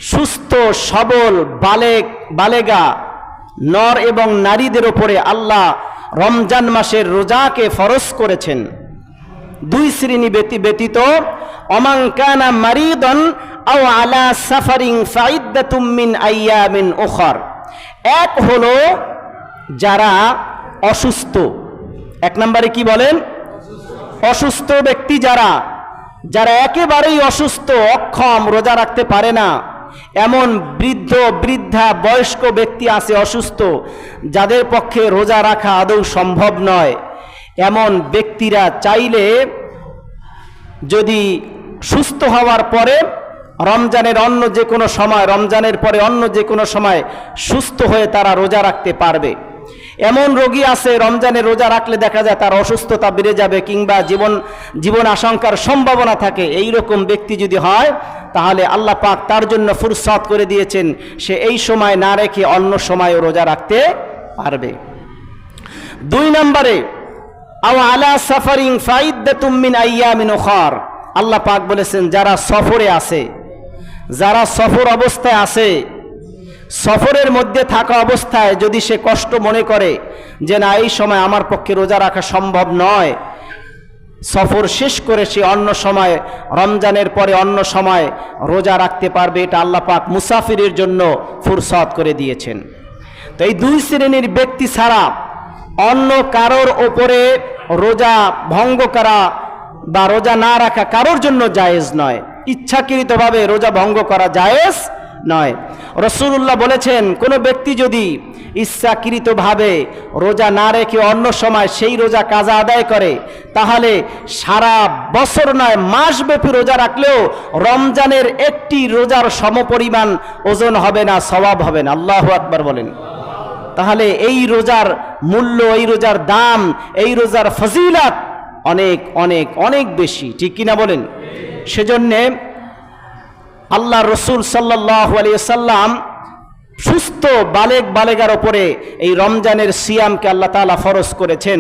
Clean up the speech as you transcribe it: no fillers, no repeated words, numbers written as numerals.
সুস্থ সবল বালেগা নর এবং নারীদের উপরে আল্লাহ রমজান মাসের রোজাকে ফরজ করেছেন। দুই শ্রেণী ব্যতীত ওমান কানা মারিদান আও আলা সাফারিন ফাইদ্দাতুম মিন আইয়ামিন উখর। এক হলো যারা অসুস্থ, এক নম্বরে কি বলেন? অসুস্থ ব্যক্তি যারা একেবারেই অসুস্থ, অক্ষম, রোজা রাখতে পারে না, এমন বৃদ্ধ বৃদ্ধা বয়স্ক ব্যক্তি আছে অসুস্থ, যাদের পক্ষে রোজা রাখা আদৌ সম্ভব নয়। এমন ব্যক্তিরা চাইলে যদি সুস্থ হওয়ার পরে রমজানের অন্য যে কোনো সময়, রমজানের পরে অন্য যে কোনো সময় সুস্থ হয়ে তারা রোজা রাখতে পারবে। এমন রোগী আছে রমজানে রোজা রাখলে দেখা যায় তার অসুস্থতা বেড়ে যাবে কিংবা জীবন আশঙ্কার সম্ভাবনা থাকে। এই রকম ব্যক্তি যদি হয় তাহলে আল্লাহ পাক তার জন্য ফুরসত করে দিয়েছেন, সে এই সময় না রেখে অন্য সময়ও রোজা রাখতে পারবে। দুই নম্বরে আও আলা সাফারিন ফাইদ্দাতুম মিন আইয়ামিন উখর। আল্লাহ পাক বলেছেন যারা সফরে আছে, যারা সফর অবস্থায় আছে, সফরের মধ্যে থাকা অবস্থায় যদি সে কষ্ট মনে করে যে না এই সময় আমার পক্ষে রোজা রাখা সম্ভব নয়, সফর শেষ করে সে অন্য সময়, রমজানের পরে অন্য সময় রোজা রাখতে পারবে। এটা আল্লাহ পাক মুসাফিরের জন্য ফুরসত করে দিয়েছেন। তো এই দুই শ্রেণীর ব্যক্তি ছাড়া অন্য কারোর ওপরে রোজা ভঙ্গ করা বা রোজা না রাখা কারোর জন্য জায়েজ নয়। ইচ্ছাকৃতভাবে রোজা ভঙ্গ করা জায়েজ নয়। রাসূলুল্লাহ বলেছেন কোনো ব্যক্তি যদি ইচ্ছাকৃতভাবে রোজা না রেখে অন্য সময় সেই রোজা কাজা আদায় করে তাহলে সারা বছর নয় মাসব্যাপী রোজা রাখলেও রমজানের একটি রোজার সমপরিমাণ ওজন হবে না, সওয়াব হবে না। আল্লাহু আকবার বলেন। তাহলে এই রোজার মূল্য, এই রোজার দাম, এই রোজার ফজিলত অনেক অনেক অনেক বেশি, ঠিক কিনা বলেন? সেজন্যে আল্লাহ রসুল সাল্লাল্লাহু আলাইহি ওয়াসাল্লাম সুস্থ বালেগার ওপরে এই রমজানের সিয়ামকে আল্লাহ তাআলা ফরজ করেছেন।